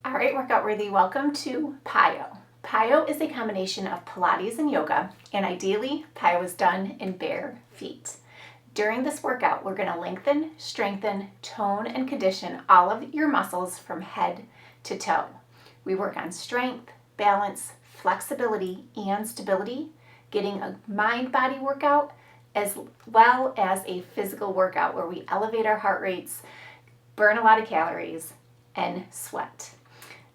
All right, workout worthy, welcome to PiYo. PiYo is a combination of Pilates and yoga, and ideally, PiYo is done in bare feet. During this workout, we're going to lengthen, strengthen, tone, and condition all of your muscles from head to toe. We work on strength, balance, flexibility, and stability, getting a mind-body workout as well as a physical workout where we elevate our heart rates, burn a lot of calories, and sweat.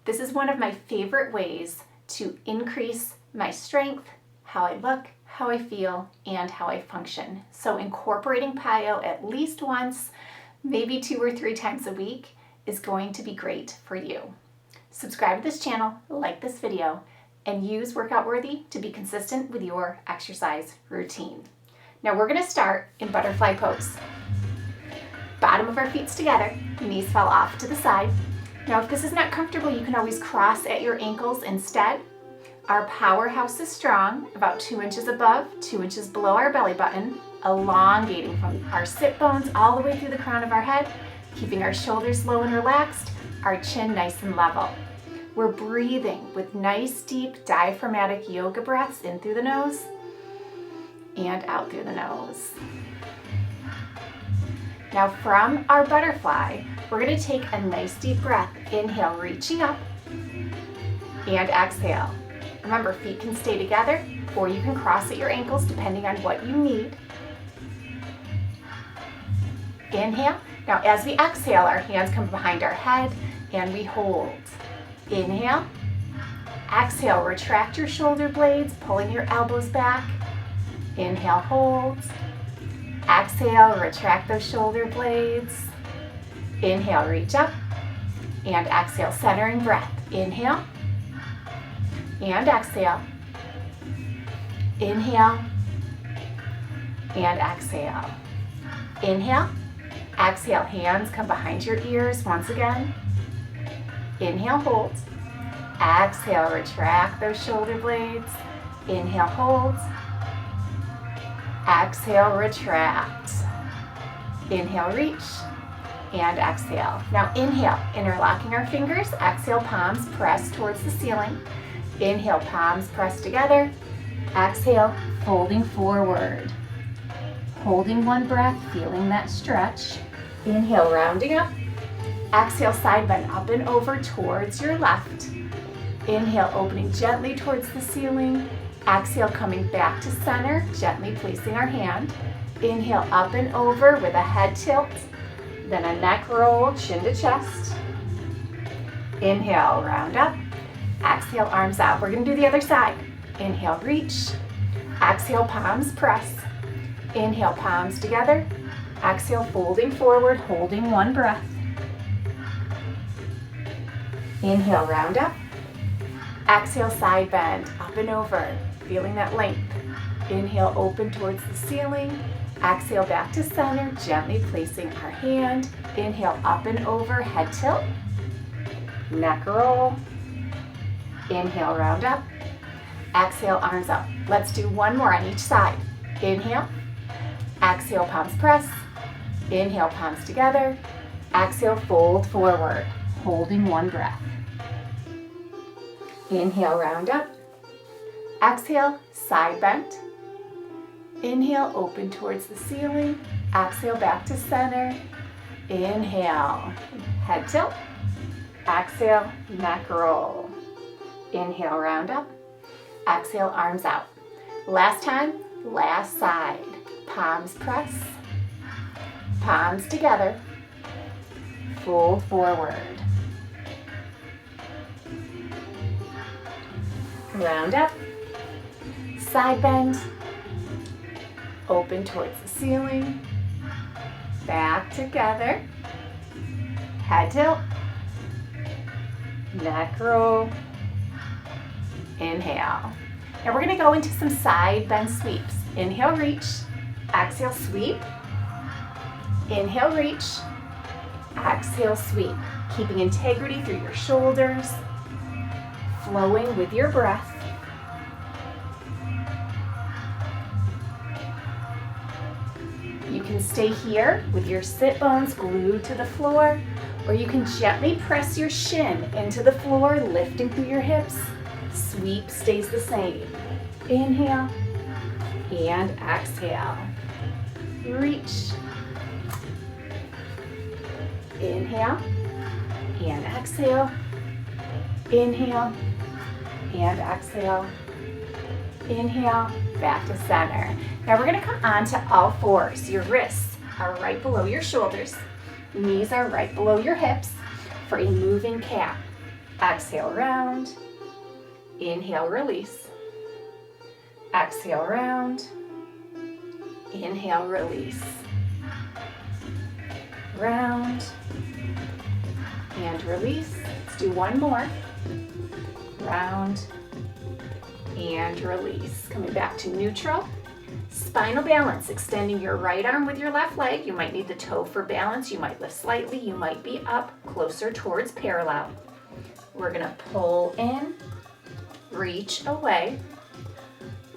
This is one of my favorite ways to increase my strength, how I look, how I feel, and how I function. So incorporating PiYo at least once, maybe 2 or 3 times a week is going to be great for you. Subscribe to this channel, like this video, and use Workout Worthy to be consistent with your exercise routine. Now we're going to start in butterfly pose. Bottom of our feet's together, knees fall off to the side. Now if this is not comfortable, you can always cross at your ankles instead. Our powerhouse is strong, about 2 inches above, 2 inches below our belly button, elongating from our sit bones all the way through the crown of our head, keeping our shoulders low and relaxed, our chin nice and level. We're breathing with nice deep diaphragmatic yoga breaths in through the nose and out through the nose. Now from our butterfly, we're going to take a nice deep breath. Inhale, reaching up, and exhale. Remember, feet can stay together or you can cross at your ankles depending on what you need. Inhale. Now as we exhale, our hands come behind our head and we hold. Inhale. Exhale, retract your shoulder blades, pulling your elbows back. Inhale, hold. Exhale, retract those shoulder blades. Inhale, reach up. And exhale, centering breath. Inhale. And exhale. Inhale. And exhale. Inhale. Exhale, hands come behind your ears once again. Inhale, hold. Exhale, retract those shoulder blades. Inhale, hold. Exhale, retract. Inhale, reach. And exhale. Now inhale, interlocking our fingers. Exhale, palms press towards the ceiling. Inhale, palms press together. Exhale, folding forward. Holding one breath, feeling that stretch. Inhale, rounding up. Exhale, side bend up and over towards your left. Inhale, opening gently towards the ceiling. Exhale, coming back to center, gently placing our hand. Inhale, up and over with a head tilt. Then a neck roll, chin to chest. Inhale, round up. Exhale, arms out. We're going to do the other side. Inhale, reach. Exhale, palms press. Inhale, palms together. Exhale, folding forward, holding one breath. Inhale, round up. Exhale, side bend, up and over, feeling that length. Inhale, open towards the ceiling. Exhale, back to center, gently placing our hand. Inhale, up and over, head tilt. Neck roll. Inhale, round up. Exhale, arms up. Let's do one more on each side. Inhale. Exhale, palms press. Inhale, palms together. Exhale, fold forward, holding one breath. Inhale, round up. Exhale, side bend. Inhale, open towards the ceiling. Exhale, back to center. Inhale, head tilt. Exhale, neck roll. Inhale, round up. Exhale, arms out. Last time, last side. Palms press. Palms together. Fold forward. Round up. Side bend. Open towards the ceiling. Back together. Head tilt. Neck roll. Inhale. Now we're going to go into some side bend sweeps. Inhale, reach. Exhale, sweep. Inhale, reach. Exhale, sweep. Keeping integrity through your shoulders. Flowing with your breath. You can stay here with your sit bones glued to the floor, Or you can gently press your shin into the floor, lifting through your hips. Sweep stays the same. Inhale and exhale. Reach. Inhale and exhale. Inhale and exhale. Inhale, back to center. Now we're going to come onto all fours. Your wrists are right below your shoulders. Knees are right below your hips for a moving cat. Exhale, round. Inhale, release. Exhale, round. Inhale, release. Round and release. Let's do one more. Round and release. Coming back to neutral. Spinal balance, extending your right arm with your left leg. You might need the toe for balance. You might lift slightly. You might be up closer towards parallel. We're gonna pull in, reach away,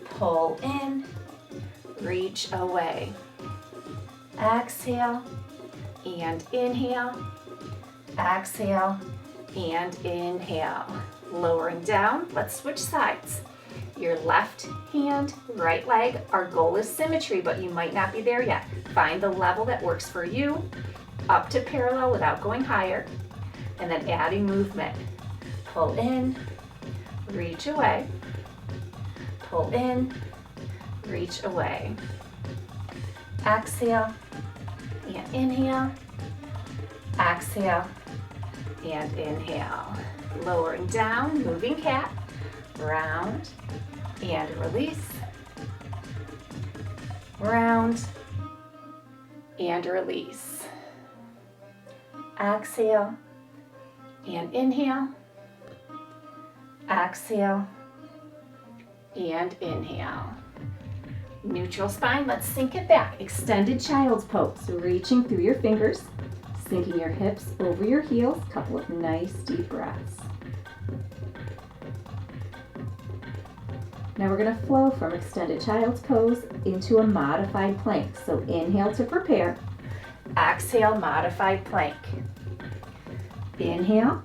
pull in, reach away. Exhale and inhale, exhale and inhale. Lowering down, let's switch sides. Your left hand, right leg. Our goal is symmetry, but you might not be there yet. Find the level that works for you, up to parallel without going higher, and then adding movement. Pull in, reach away, pull in, reach away. Exhale and inhale, exhale and inhale. Lowering down, moving cat, round and release, round and release. Exhale and inhale, exhale and inhale. Neutral spine, let's sink it back. Extended child's pose, so reaching through your fingers, sinking your hips over your heels, couple of nice deep breaths. Now we're going to flow from extended child's pose into a modified plank. So inhale to prepare. Exhale, modified plank. Inhale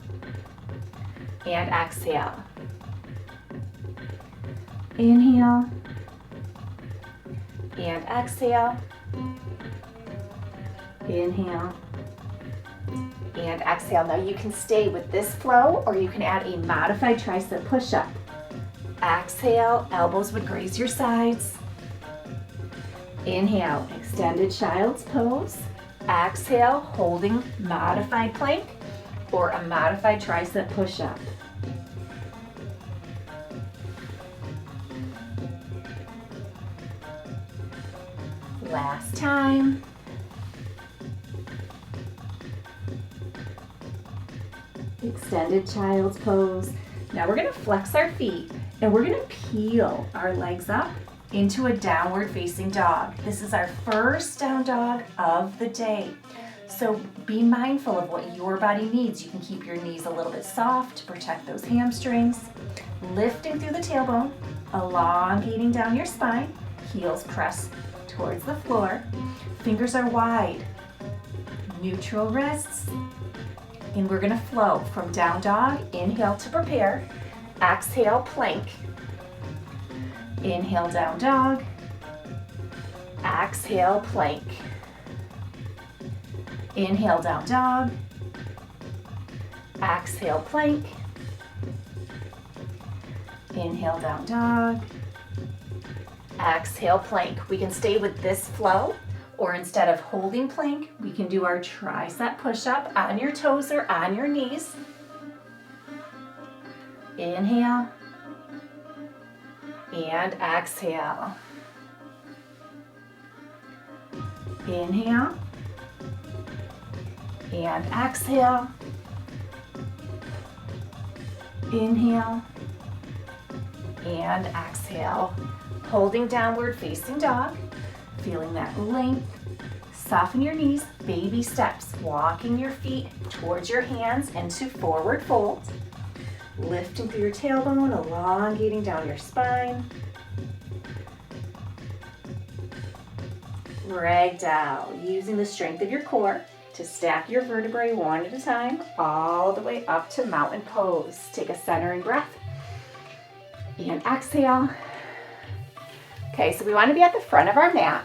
and exhale. Inhale and exhale. Inhale and exhale. Now you can stay with this flow or you can add a modified tricep push-up. Exhale, elbows would graze your sides. Inhale, extended child's pose. Exhale, holding modified plank or a modified tricep push-up. Last time. Extended child's pose. Now we're going to flex our feet and we're going to peel our legs up into a downward facing dog. This is our first down dog of the day. So be mindful of what your body needs. You can keep your knees a little bit soft to protect those hamstrings. Lifting through the tailbone, elongating down your spine, heels press towards the floor. Fingers are wide, neutral wrists. And we're gonna flow from down dog, inhale to prepare, exhale, plank. Inhale, down dog, exhale, plank. Inhale, down dog, exhale, plank. Inhale, down dog, exhale, plank. We can stay with this flow, or instead of holding plank, we can do our tricep push-up on your toes or on your knees. Inhale and exhale. Inhale and exhale. Inhale and exhale. Holding downward facing dog. Feeling that length. Soften your knees, baby steps, walking your feet towards your hands into forward fold. Lifting through your tailbone, elongating down your spine. Ragdoll, using the strength of your core. to stack your vertebrae one at a time, all the way up to mountain pose. Take a centering breath and exhale. Okay, so we want to be at the front of our mat.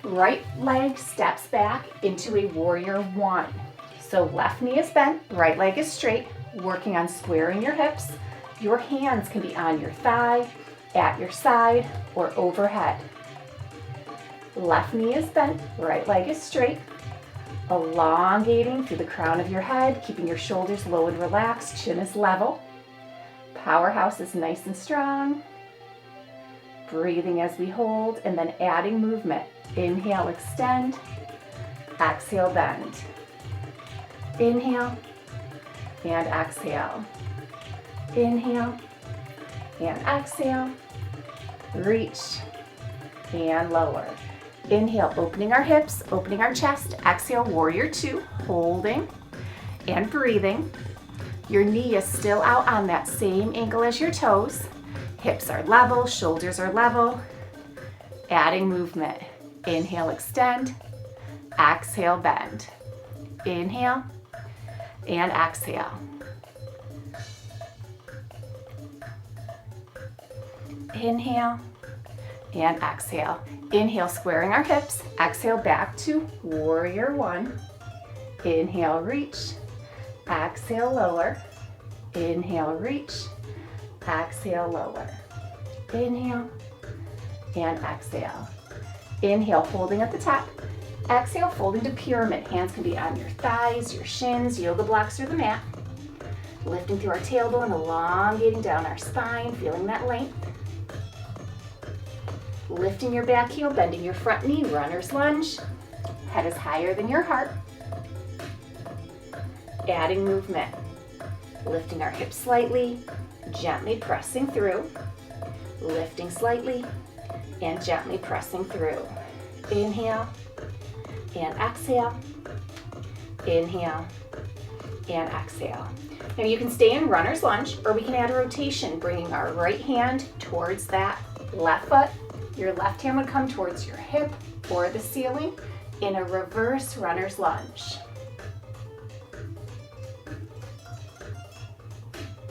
Right leg steps back into a warrior one. So left knee is bent, right leg is straight, working on squaring your hips. Your hands can be on your thigh, at your side, or overhead. Left knee is bent, right leg is straight, elongating through the crown of your head, keeping your shoulders low and relaxed, chin is level. Powerhouse is nice and strong. Breathing as we hold, and then adding movement. Inhale, extend. Exhale, bend. Inhale and exhale. Inhale and exhale. Reach and lower. Inhale, opening our hips, opening our chest. Exhale, warrior two, holding and breathing. Your knee is still out on that same ankle as your toes. Hips are level, shoulders are level. Adding movement. Inhale, extend. Exhale, bend. Inhale and exhale. Inhale and exhale. Inhale, squaring our hips. Exhale, back to warrior one. Inhale, reach. Exhale, lower. Inhale, reach. Exhale, lower. Inhale and exhale. Inhale, holding at the top. Exhale, folding to pyramid. Hands can be on your thighs, your shins, yoga blocks, or the mat. Lifting through our tailbone, elongating down our spine, feeling that length. Lifting your back heel, bending your front knee, runner's lunge. Head is higher than your heart. Adding movement. Lifting our hips slightly, gently pressing through. Lifting slightly and gently pressing through. Inhale and exhale. Inhale and exhale. Now you can stay in runner's lunge, or we can add a rotation, bringing our right hand towards that left foot. Your left hand would come towards your hip or the ceiling in a reverse runner's lunge.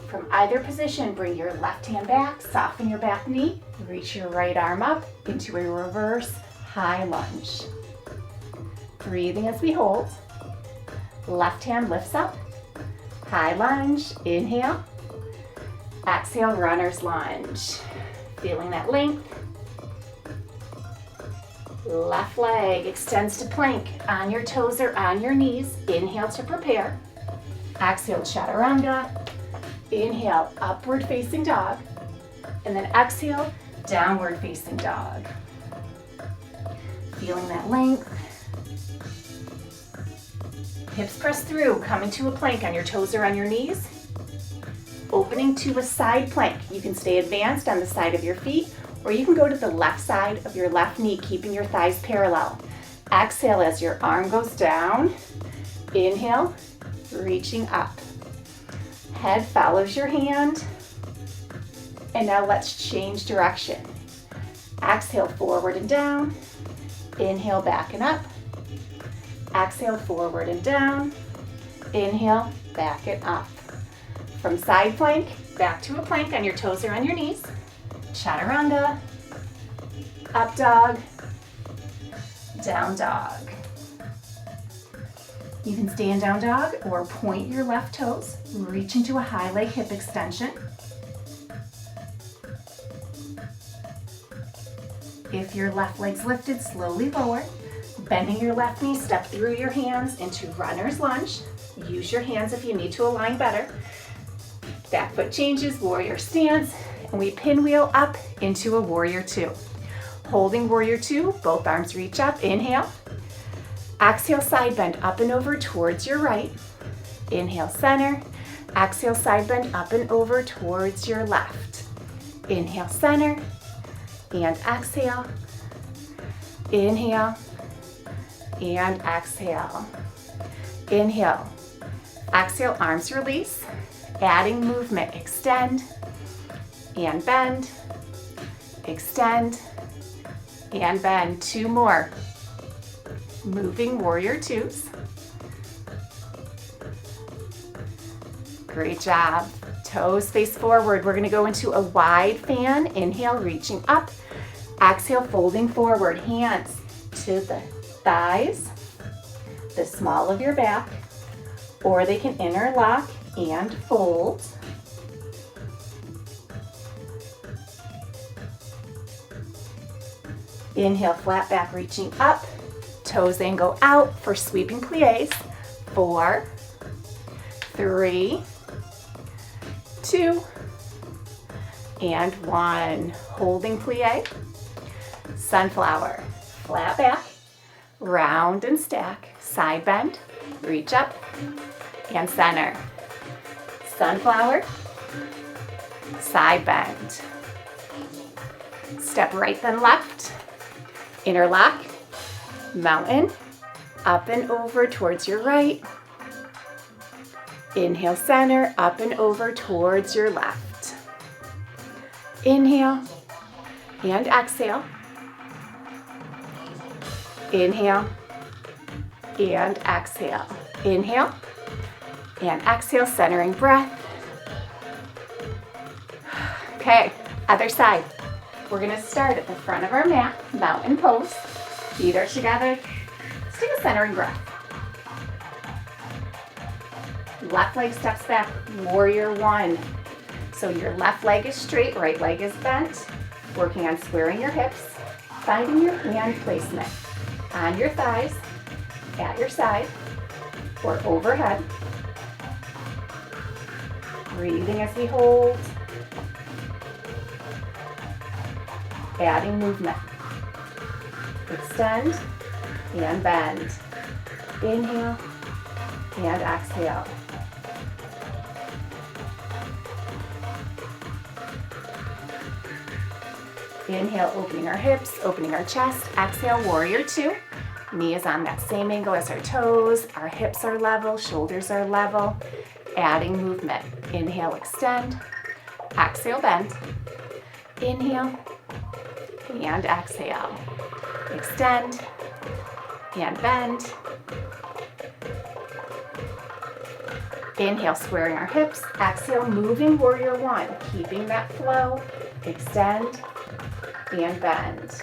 From either position, bring your left hand back, soften your back knee, reach your right arm up into a reverse high lunge. Breathing as we hold. Left hand lifts up, high lunge, inhale. Exhale, runner's lunge. Feeling that length. Left leg extends to plank on your toes or on your knees. Inhale to prepare. Exhale, chaturanga. Inhale, upward facing dog. And then exhale, downward facing dog. Feeling that length. Hips press through, coming to a plank on your toes or on your knees. Opening to a side plank. You can stay advanced on the side of your feet, or you can go to the left side of your left knee, keeping your thighs parallel. Exhale as your arm goes down. Inhale, reaching up. Head follows your hand. And now let's change direction. Exhale, forward and down. Inhale, back and up. Exhale, forward and down. Inhale, back and up. From side plank, back to a plank on your toes or on your knees. Chaturanga, up dog, down dog. You can stay in down dog or point your left toes, reach into a high leg hip extension. If your left leg's lifted, slowly lower. Bending your left knee, step through your hands into runner's lunge. Use your hands if you need to align better. Back foot changes, warrior stance, and we pinwheel up into a warrior two. Holding warrior two, both arms reach up, inhale. Exhale, side bend up and over towards your right. Inhale, center. Exhale, side bend up and over towards your left. Inhale, center, and exhale. Inhale, and exhale. Inhale. Exhale, arms release. Adding movement, extend and bend. Extend and bend. Two more. moving warrior twos. Great job. Toes face forward. We're gonna go into a wide fan. Inhale, reaching up. Exhale, folding forward. Hands to the thighs, the small of your back, or they can interlock and fold. Inhale, flat back, reaching up. Toes then go out for sweeping plies. 4, 3, 2, and 1. Holding plie. Sunflower. Flat back, round and stack. Side bend, reach up, and center. Sunflower, side bend. Step right then left. Interlock, mountain, up and over towards your right. Inhale, center, up and over towards your left. Inhale and exhale. Inhale and exhale. Inhale and exhale, centering breath. Okay, other side. We're gonna start at the front of our mat, mountain pose. Feet are together. Let's take a centering breath. Left leg steps back, warrior one. So your left leg is straight, right leg is bent. Working on squaring your hips, finding your hand placement on your thighs, at your side, or overhead. Breathing as we hold. Adding movement. Extend and bend. Inhale and exhale. Inhale, opening our hips, opening our chest. Exhale, warrior two. Knee is on that same angle as our toes. Our hips are level, shoulders are level. Adding movement. Inhale, extend. Exhale, bend. Inhale and exhale. Extend and bend. Inhale, squaring our hips. Exhale, moving warrior one. Keeping that flow. Extend and bend.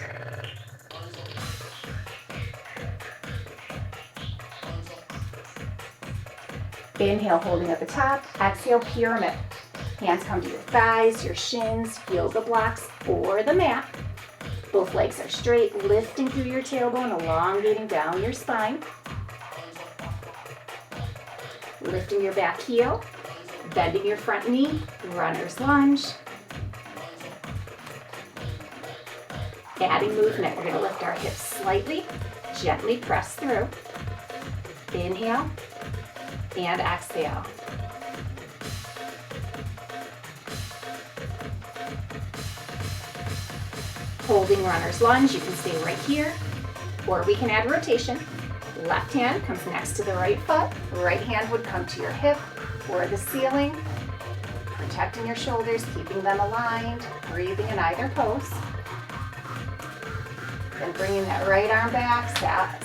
Inhale, holding at the top. Exhale, pyramid. Hands come to your thighs, your shins, yoga blocks, or the mat. Both legs are straight, lifting through your tailbone, elongating down your spine. Lifting your back heel, bending your front knee, runner's lunge. Adding movement, we're going to lift our hips slightly, gently press through. Inhale and exhale. Holding runner's lunge, you can stay right here, or we can add rotation. Left hand comes next to the right foot, right hand would come to your hip or the ceiling, protecting your shoulders, keeping them aligned, breathing in either pose. Then bringing that right arm back,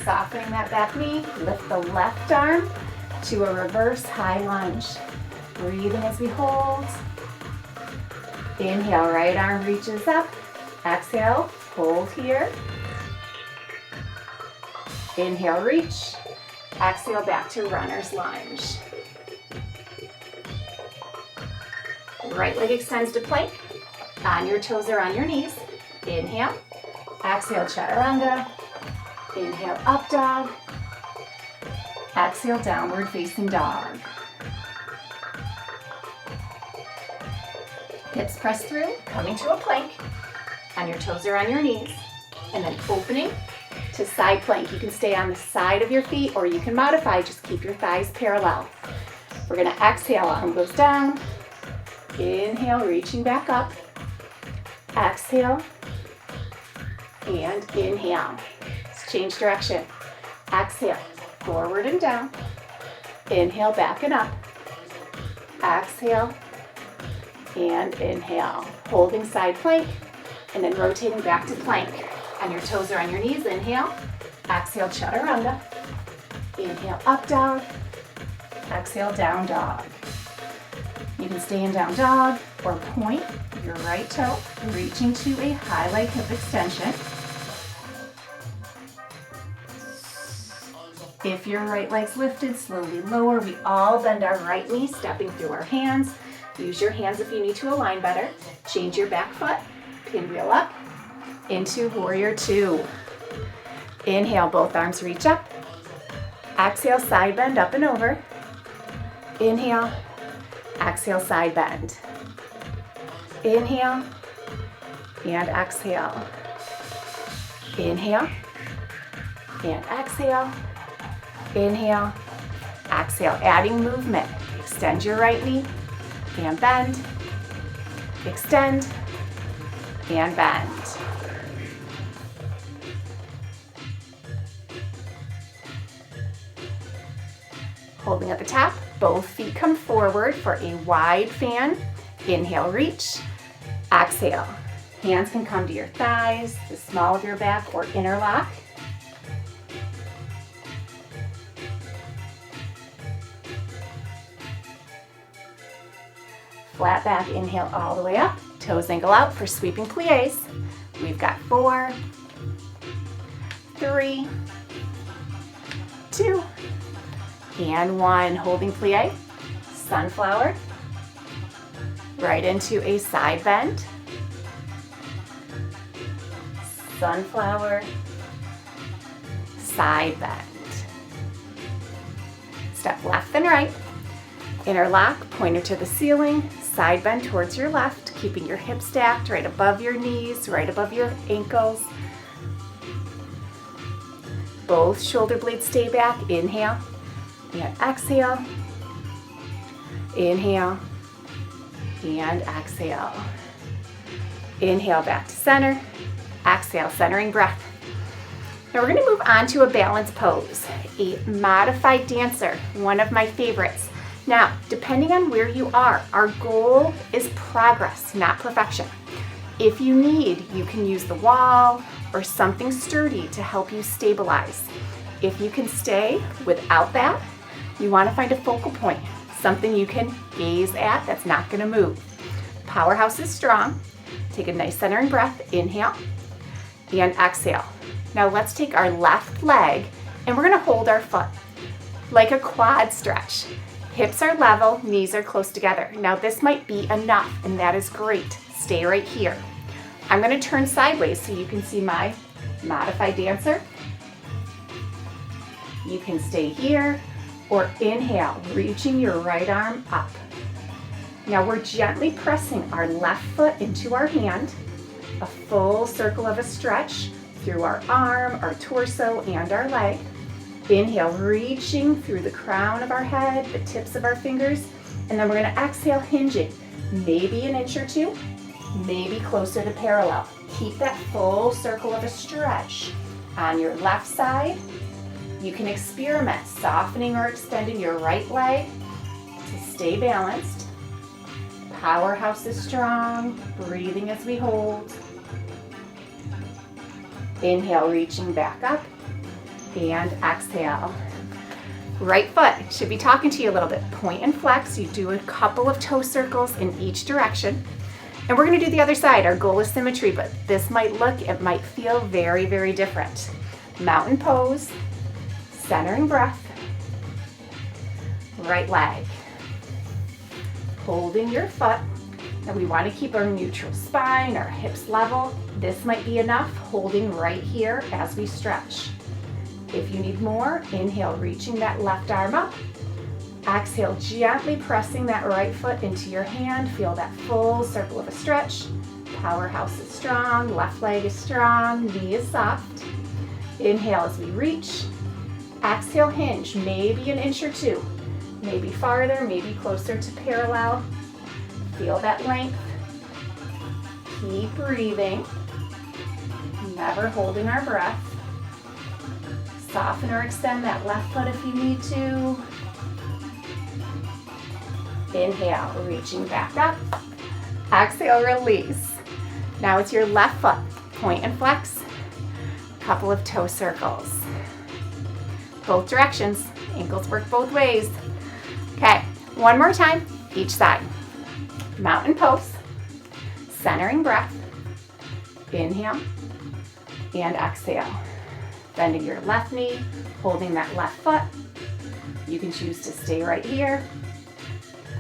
softening that back knee, lift the left arm to a reverse high lunge. Breathing as we hold. Inhale, right arm reaches up. Exhale, hold here. Inhale, reach. Exhale, back to runner's lunge. Right leg extends to plank. On your toes or on your knees. Inhale. Exhale, chaturanga. Inhale, up dog. Exhale, downward facing dog. Hips press through, coming to a plank. On your toes or on your knees. And then opening to side plank. You can stay on the side of your feet or you can modify, just keep your thighs parallel. We're gonna exhale, arm goes down. Inhale, reaching back up. Exhale, and inhale. Let's change direction. Exhale, forward and down. Inhale, back and up. Exhale, and inhale. Holding side plank, and then rotating back to plank. On your toes or on your knees, inhale. Exhale, chaturanga. Inhale, up dog. Exhale, down dog. You can stay in down dog or point your right toe, reaching to a high leg hip extension. If your right leg's lifted, slowly lower. We all bend our right knee, stepping through our hands. Use your hands if you need to align better. Change your back foot, pinwheel up, into warrior two. Inhale, both arms reach up. Exhale, side bend up and over. Inhale, exhale, side bend. Inhale, and exhale. Inhale, and exhale. Inhale, exhale, adding movement. Extend your right knee, and bend. Extend, and bend. Holding at the top, both feet come forward for a wide fan. Inhale, reach. Exhale. Hands can come to your thighs, the small of your back, or interlock. Flat back, inhale all the way up. Toes angle out for sweeping plies. We've got 4, 3, 2, and 1. Holding plie. Sunflower. Right into a side bend. Sunflower. Side bend. Step left and right. Interlock, pointer to the ceiling, side bend towards your left, keeping your hips stacked right above your knees, right above your ankles. Both shoulder blades stay back. Inhale and exhale. Inhale and exhale. Inhale back to center. Exhale, centering breath. Now we're going to move on to a balance pose, a modified dancer, one of my favorites. Now, depending on where you are, our goal is progress, not perfection. If you need, you can use the wall or something sturdy to help you stabilize. If you can stay without that, you want to find a focal point, something you can gaze at that's not going to move. Powerhouse is strong. Take a nice centering breath. Inhale and exhale. Now let's take our left leg and we're going to hold our foot like a quad stretch. Hips are level, knees are close together. Now this might be enough, and that is great. Stay right here. I'm going to turn sideways so you can see my modified dancer. You can stay here or inhale, reaching your right arm up. Now we're gently pressing our left foot into our hand, a full circle of a stretch through our arm, our torso, and our leg. Inhale, reaching through the crown of our head, the tips of our fingers, and then we're going to exhale, hinging, maybe an inch or two, maybe closer to parallel. Keep that full circle of a stretch on your left side. You can experiment softening or extending your right leg to stay balanced. Powerhouse is strong, breathing as we hold. Inhale, reaching back up. And exhale. Right foot should be talking to you a little bit. Point and flex. You do a couple of toe circles in each direction. And we're going to do the other side. Our goal is symmetry, but this might look, it might feel very, very different. Mountain pose, centering breath, right leg. Holding your foot. And we want to keep our neutral spine, our hips level. This might be enough. Holding right here as we stretch. If you need more, inhale, reaching that left arm up. Exhale, gently pressing that right foot into your hand. Feel that full circle of a stretch. Powerhouse is strong, left leg is strong, knee is soft. Inhale as we reach. Exhale, hinge, maybe an inch or two. Maybe farther, maybe closer to parallel. Feel that length. Keep breathing. Never holding our breath. Soften or extend that left foot if you need to. Inhale, reaching back up. Exhale, release. Now it's your left foot. Point and flex. couple of toe circles. Both directions. Ankles work both ways. Okay, one more time, each side. Mountain pose, centering breath. Inhale and exhale. Bending your left knee, holding that left foot. You can choose to stay right here,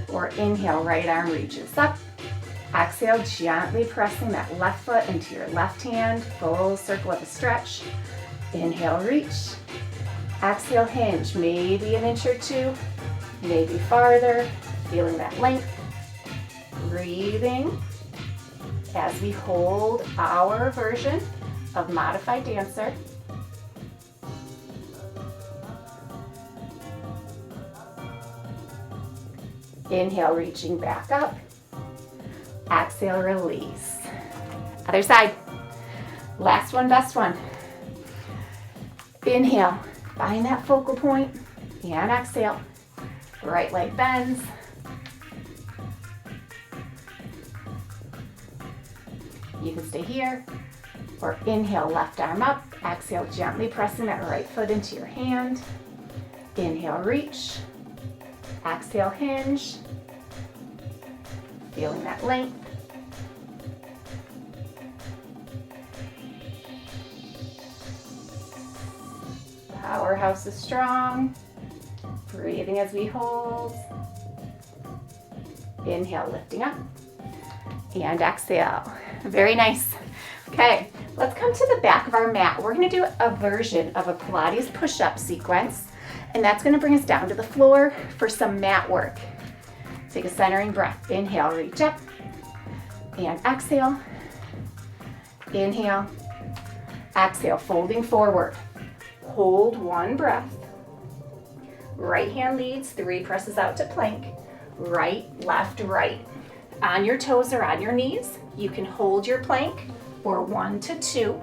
or inhale, right arm reaches up. Exhale, gently pressing that left foot into your left hand, full circle of a stretch. Inhale, reach. Exhale, hinge, maybe an inch or two, maybe farther, feeling that length. Breathing as we hold our version of modified dancer. Inhale, reaching back up. Exhale, release. Other side. Last one, best one. Inhale, find that focal point, and exhale. Right leg bends. You can stay here, or inhale, left arm up. Exhale, gently pressing that right foot into your hand. Inhale, reach. Exhale, hinge. Feeling that length. Powerhouse is strong. Breathing as we hold. Inhale, lifting up. And exhale. Very nice. Okay, let's come to the back of our mat. We're going to do a version of a Pilates push-up sequence, and that's going to bring us down to the floor for some mat work. Take a centering breath. Inhale, reach up. And exhale. Inhale. Exhale, folding forward. Hold one breath. Right hand leads, 3 presses out to plank. Right, left, right. On your toes or on your knees, you can hold your plank, or 1 to 2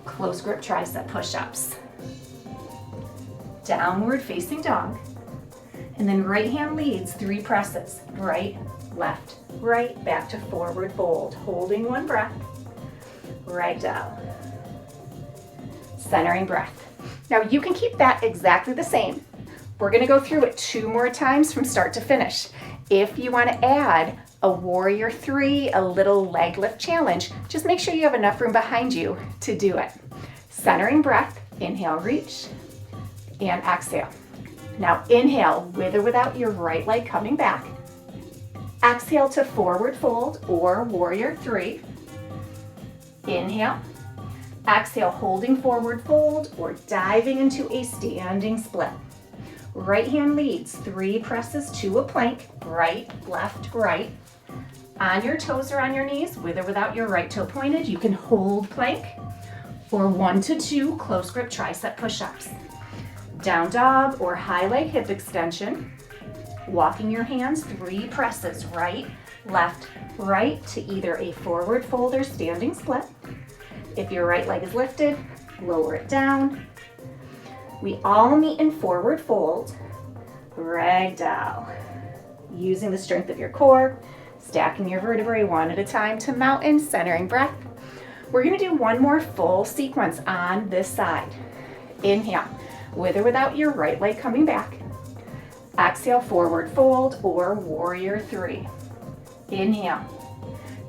close grip tricep push-ups. Downward facing dog. And then right hand leads, 3 presses. Right, left, right, back to forward fold. Holding one breath. Ragdoll. Centering breath. Now you can keep that exactly the same. We're going to go through it 2 more times from start to finish. If you want to add a warrior 3, a little leg lift challenge, just make sure you have enough room behind you to do it. Centering breath, inhale, reach, and exhale. Now inhale, with or without your right leg coming back. Exhale to forward fold or warrior 3. Inhale. Exhale, holding forward fold or diving into a standing split. Right hand leads, 3 presses to a plank, right, left, right. On your toes or on your knees, with or without your right toe pointed, you can hold plank, or 1 to 2 close grip tricep push-ups. Down dog or high leg hip extension. Walking your hands, 3 presses, right, left, right, to either a forward fold or standing split. If your right leg is lifted, lower it down. We all meet in forward fold, ragdoll. Using the strength of your core, stacking your vertebrae 1 at a time to mountain, centering breath. We're going to do 1 more full sequence on this side. Inhale, with or without your right leg coming back. Exhale, forward fold or warrior 3. Inhale.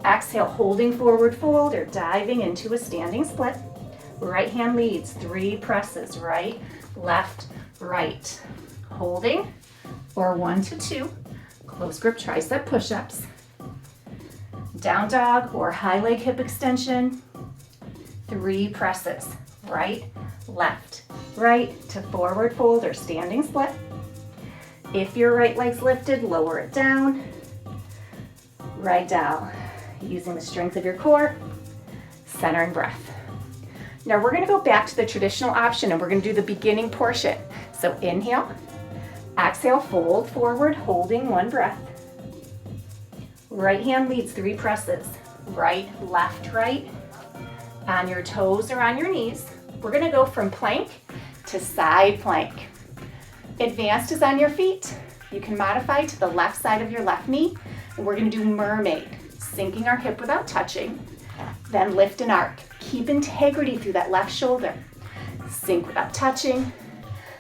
Exhale, holding forward fold or diving into a standing split. Right hand leads, 3 presses, right, left, right. Holding, or 1 to 2 close grip tricep push-ups. Down dog or high leg hip extension. 3 presses, right, left, right, to forward fold or standing split. If your right leg's lifted, lower it down. Ragdoll. Using the strength of your core, centering breath. Now we're going to go back to the traditional option and we're going to do the beginning portion. So inhale, exhale, fold forward, holding 1 breath. Right hand leads, 3 presses, right, left, right. On your toes or on your knees, we're going to go from plank to side plank. Advanced is on your feet. You can modify to the left side of your left knee, and we're going to do mermaid. Sinking our hip without touching, then lift and arc. Keep integrity through that left shoulder. Sink without touching.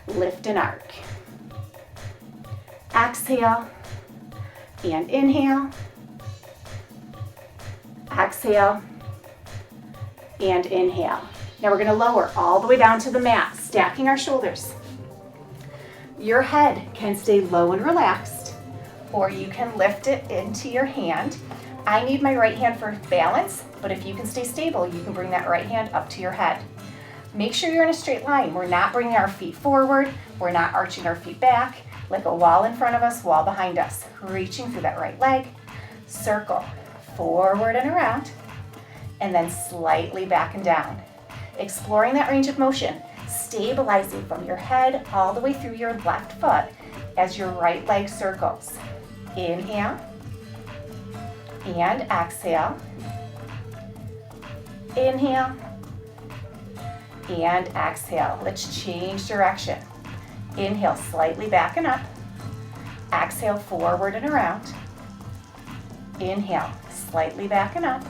Lift and arc. Exhale and inhale. Exhale and inhale. Now we're going to lower all the way down to the mat, stacking our shoulders. Your head can stay low and relaxed, or you can lift it into your hand. I need my right hand for balance, but if you can stay stable, you can bring that right hand up to your head. Make sure you're in a straight line. We're not bringing our feet forward. We're not arching our feet back. Like a wall in front of us, wall behind us. Reaching through that right leg. Circle forward and around, and then slightly back and down. Exploring that range of motion, stabilizing from your head all the way through your left foot as your right leg circles. Inhale and exhale. Inhale and exhale. Let's change direction. Inhale, slightly back and up. Exhale, forward and around. Inhale, slightly back and up.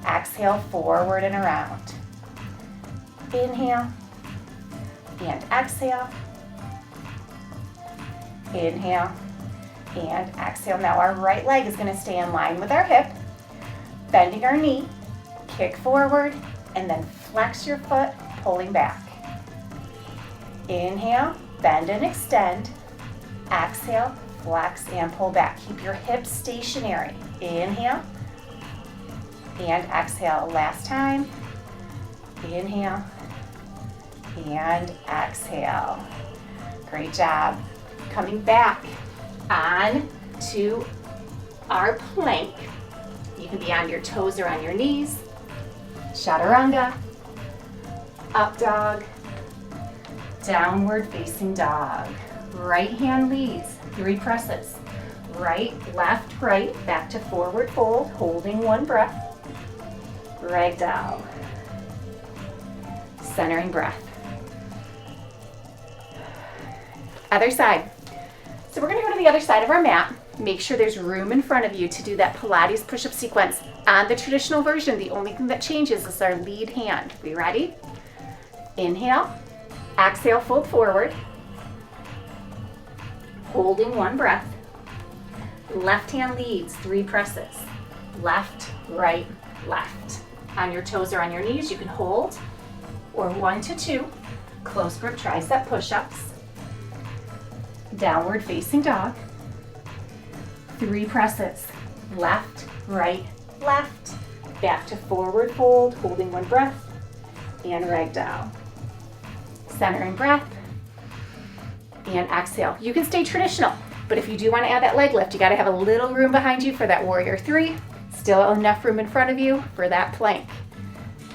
Exhale, forward and around. Inhale and exhale. Inhale and exhale. Now our right leg is going to stay in line with our hip. Bending our knee, kick forward, and then flex your foot, pulling back. Inhale, bend and extend. Exhale, flex and pull back. Keep your hips stationary. Inhale and exhale. Last time. Inhale and exhale. Great job. Coming back on to our plank. You can be on your toes or on your knees. Chaturanga, up dog, downward facing dog. Right hand leads, 3 presses. Right, left, right, back to forward fold, holding 1 breath. Ragdoll. Centering breath. Other side. So we're going to go to the other side of our mat. Make sure there's room in front of you to do that Pilates push-up sequence. On the traditional version, the only thing that changes is our lead hand. We ready? Inhale. Exhale, fold forward. Holding 1 breath. Left hand leads, 3 presses. Left, right, left. On your toes or on your knees, you can hold, or 1 to 2. Close grip tricep push-ups. Downward facing dog. 3 presses. Left, right, left. Back to forward fold, holding 1 breath. And ragdoll. Centering breath. And exhale. You can stay traditional, but if you do want to add that leg lift, you got to have a little room behind you for that warrior 3. Still enough room in front of you for that plank.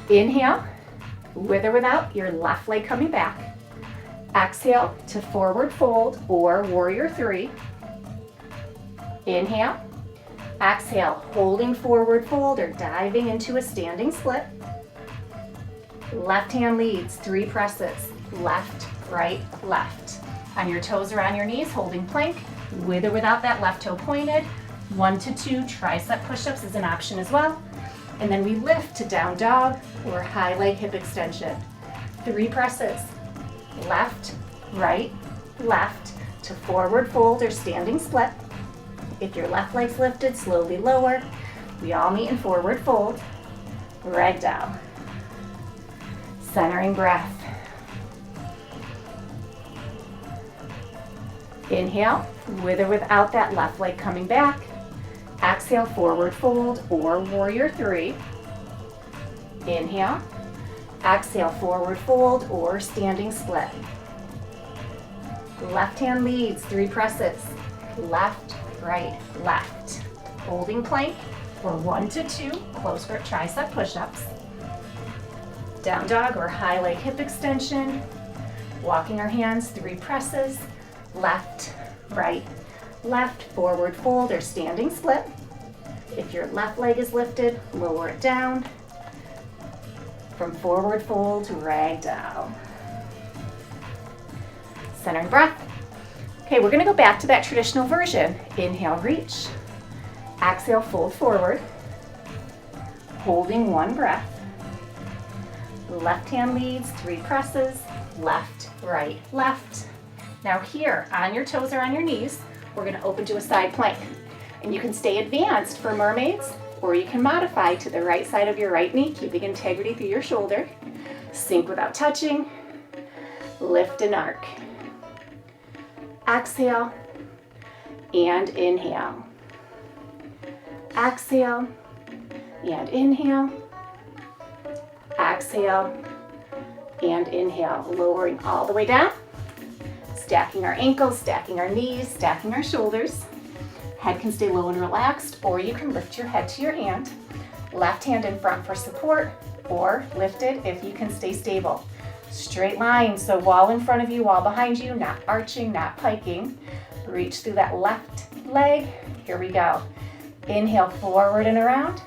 Inhale, with or without your left leg coming back. Exhale to forward fold or warrior 3. Inhale. Exhale, holding forward fold or diving into a standing split. Left hand leads, 3 presses. Left, right, left. On your toes or on your knees, holding plank, with or without that left toe pointed. 1 to 2 tricep push-ups is an option as well. And then we lift to down dog or high leg hip extension. 3 presses. Left, right, left to forward fold or standing split. If your left leg's lifted, slowly lower. We all meet in forward fold. Ragdoll. Centering breath. Inhale, with or without that left leg coming back. Exhale, forward fold or warrior 3. Inhale. Exhale, forward fold or standing split. Left hand leads, 3 presses. Left, right, left. Holding plank or 1 to 2 close grip tricep push-ups. Down dog or high leg hip extension. Walking our hands, 3 presses. Left, right, left, forward fold or standing split. If your left leg is lifted, lower it down. From forward fold to ragdoll. Centering breath. Okay, we're going to go back to that traditional version. Inhale, reach. Exhale, fold forward. Holding 1 breath. Left hand leads, 3 presses, left, right, left. Now here, on your toes or on your knees, we're gonna open to a side plank. And you can stay advanced for mermaids, or you can modify to the right side of your right knee, keeping integrity through your shoulder. Sink without touching. Lift and arc. Exhale and inhale. Exhale and inhale. Exhale and inhale. Lowering all the way down. Stacking our ankles, stacking our knees, stacking our shoulders. Head can stay low and relaxed, or you can lift your head to your hand. Left hand in front for support, or lift it if you can stay stable. Straight line, so wall in front of you, wall behind you, not arching, not piking. Reach through that left leg. Here we go. Inhale forward and around.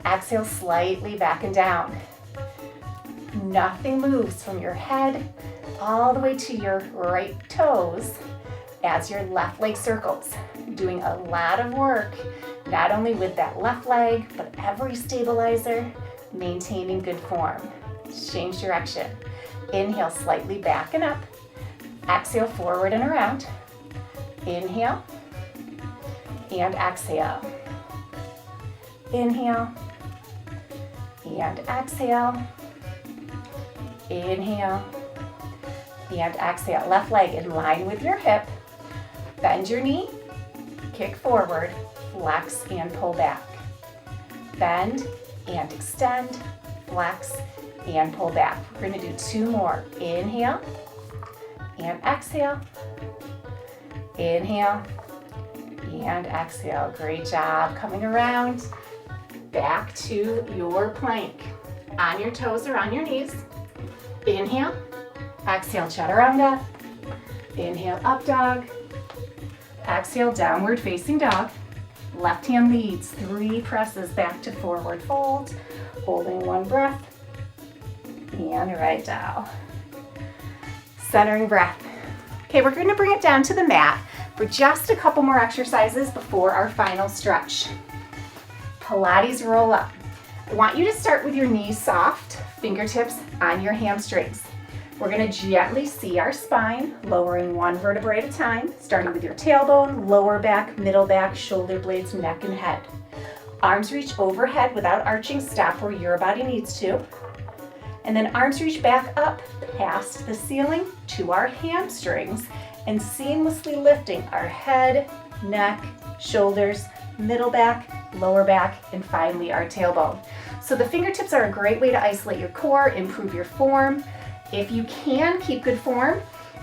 Exhale slightly back and down. Nothing moves from your head all the way to your right toes as your left leg circles. Doing a lot of work, not only with that left leg, but every stabilizer, maintaining good form. Change direction. Inhale slightly back and up. Exhale forward and around. Inhale and exhale. Inhale and exhale. Inhale and exhale. Left leg in line with your hip. Bend your knee, kick forward, flex and pull back. Bend and extend, flex and pull back. We're going to do 2 more. Inhale and exhale. Inhale and exhale. Great job. Coming around back to your plank. On your toes or on your knees. Inhale. Exhale, chaturanga. Inhale, up dog. Exhale, downward facing dog. Left hand leads, 3 presses back to forward fold. Holding 1 breath. And right down. Centering breath. Okay, we're going to bring it down to the mat for just a couple more exercises before our final stretch. Pilates roll up. I want you to start with your knees soft, fingertips on your hamstrings. We're going to gently see our spine, lowering 1 vertebrae at a time, starting with your tailbone, lower back, middle back, shoulder blades, neck, and head. Arms reach overhead without arching, stop where your body needs to. And then arms reach back up past the ceiling to our hamstrings and seamlessly lifting our head, neck, shoulders, middle back, lower back, and finally our tailbone. So the fingertips are a great way to isolate your core, improve your form. If you can keep good form,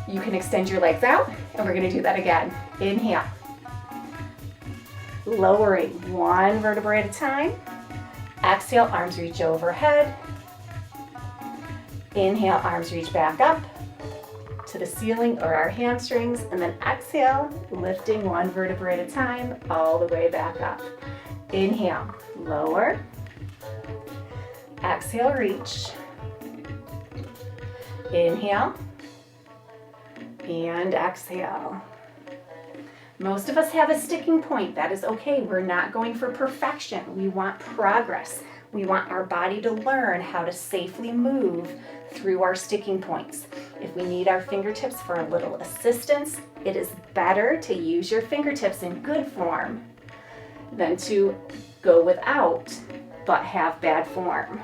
you can extend your legs out, and we're going to do that again. Inhale. Lowering 1 vertebrae at a time. Exhale, arms reach overhead. Inhale, arms reach back up to the ceiling or our hamstrings, and then exhale, lifting 1 vertebrae at a time, all the way back up. Inhale, lower. Exhale, reach. Inhale and exhale. Most of us have a sticking point. That is okay. We're not going for perfection. We want progress. We want our body to learn how to safely move through our sticking points. If we need our fingertips for a little assistance, it is better to use your fingertips in good form than to go without but have bad form.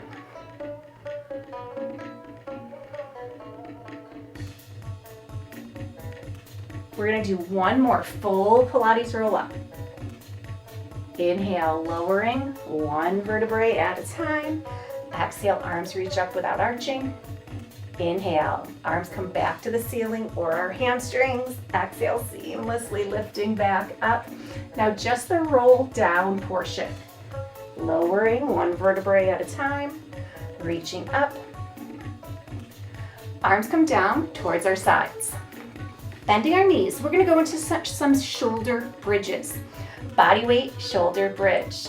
We're going to do 1 more full Pilates roll up. Inhale, lowering 1 vertebrae at a time. Exhale, arms reach up without arching. Inhale, arms come back to the ceiling or our hamstrings. Exhale, seamlessly lifting back up. Now just the roll down portion. Lowering 1 vertebrae at a time, reaching up. Arms come down towards our sides. Bending our knees, we're going to go into some shoulder bridges. Body weight, shoulder bridge.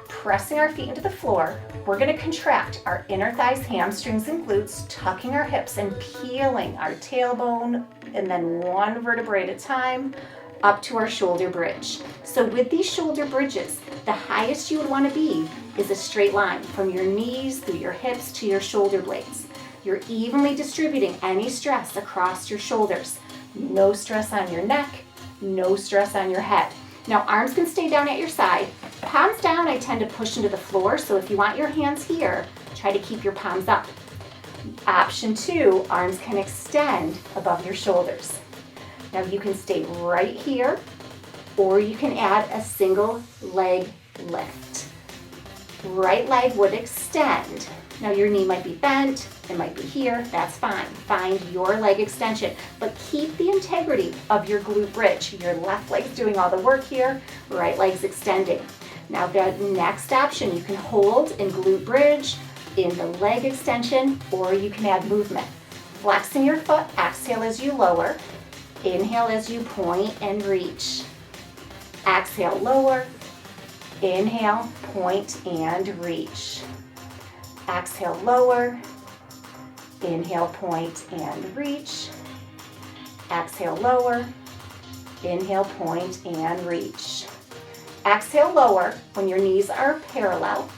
Pressing our feet into the floor, we're going to contract our inner thighs, hamstrings, and glutes, tucking our hips and peeling our tailbone, and then 1 vertebrae at a time, up to our shoulder bridge. So with these shoulder bridges, the highest you would want to be is a straight line from your knees through your hips to your shoulder blades. You're evenly distributing any stress across your shoulders. No stress on your neck, no stress on your head. Now arms can stay down at your side. Palms down, I tend to push into the floor, so if you want your hands here, try to keep your palms up. Option 2, arms can extend above your shoulders. Now you can stay right here, or you can add a single leg lift. Right leg would extend. Now your knee might be bent, it might be here, that's fine. Find your leg extension, but keep the integrity of your glute bridge. Your left leg's doing all the work here, right leg's extending. Now the next option, you can hold in glute bridge, in the leg extension, or you can add movement. Flexing your foot, exhale as you lower. Inhale as you point and reach. Exhale, lower. Inhale, point and reach. Exhale, lower. Inhale, point and reach. Exhale, lower. Inhale, point and reach. Exhale, lower. When your knees are parallel,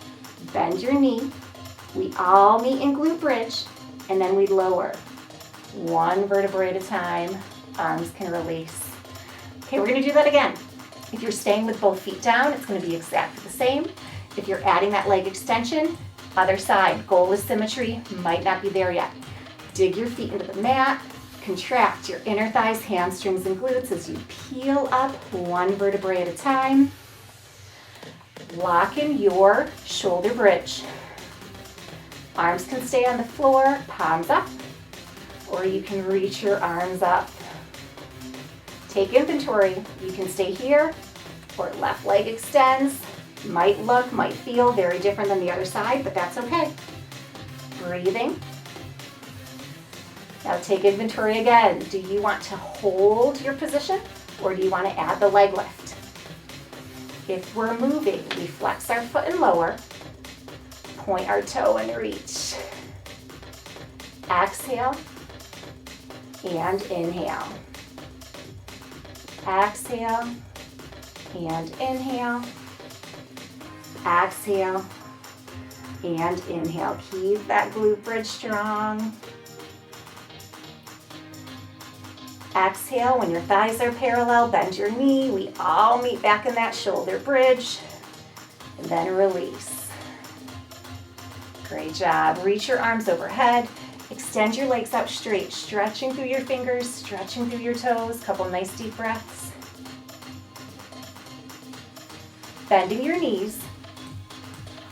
bend your knee. We all meet in glute bridge, and then we lower. One vertebrae at a time. Arms can release. Okay, we're going to do that again. If you're staying with both feet down, it's going to be exactly the same. If you're adding that leg extension, other side. Goal is symmetry, might not be there yet. Dig your feet into the mat. Contract your inner thighs, hamstrings, and glutes as you peel up one vertebrae at a time. Lock in your shoulder bridge. Arms can stay on the floor, palms up, or you can reach your arms up. Take inventory. You can stay here, or left leg extends. Might look, might feel very different than the other side, but that's okay. Breathing. Now take inventory again. Do you want to hold your position, or do you want to add the leg lift? If we're moving, we flex our foot and lower, point our toe and reach. Exhale and inhale. Exhale and inhale. Exhale and inhale. Keep that glute bridge strong. Exhale, when your thighs are parallel, bend your knee. We all meet back in that shoulder bridge. And then release. Great job. Reach your arms overhead. Extend your legs out straight, stretching through your fingers, stretching through your toes. Couple nice deep breaths. Bending your knees.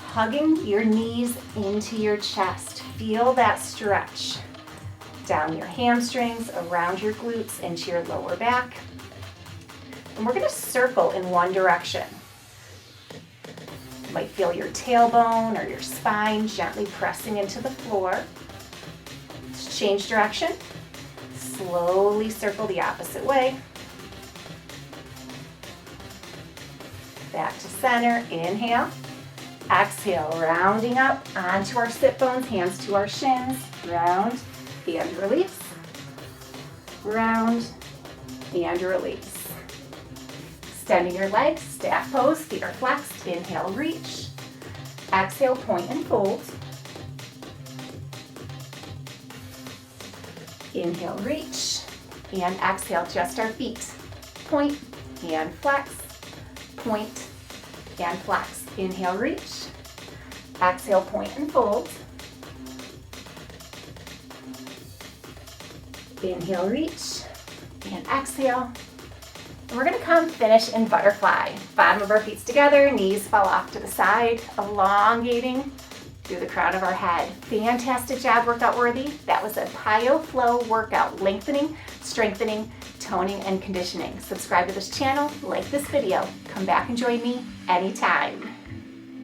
Hugging your knees into your chest. Feel that stretch. Down your hamstrings, around your glutes, into your lower back. And we're going to circle in one direction. You might feel your tailbone or your spine gently pressing into the floor. Let's change direction. Slowly circle the opposite way. Back to center. Inhale. Exhale, rounding up onto our sit bones, hands to our shins. Round and release. Round and release. Extending your legs, staff pose, feet are flexed. Inhale, reach. Exhale, point and fold. Inhale, reach. And exhale, just our feet. Point and flex. Point and flex. Inhale, reach. Exhale, point and fold. Inhale, reach, and exhale. And we're going to come finish in butterfly. Bottom of our feet together, knees fall off to the side, elongating through the crown of our head. Fantastic job, workout worthy. That was a PiYo Flow workout, lengthening, strengthening, toning, and conditioning. Subscribe to this channel, like this video, come back and join me anytime.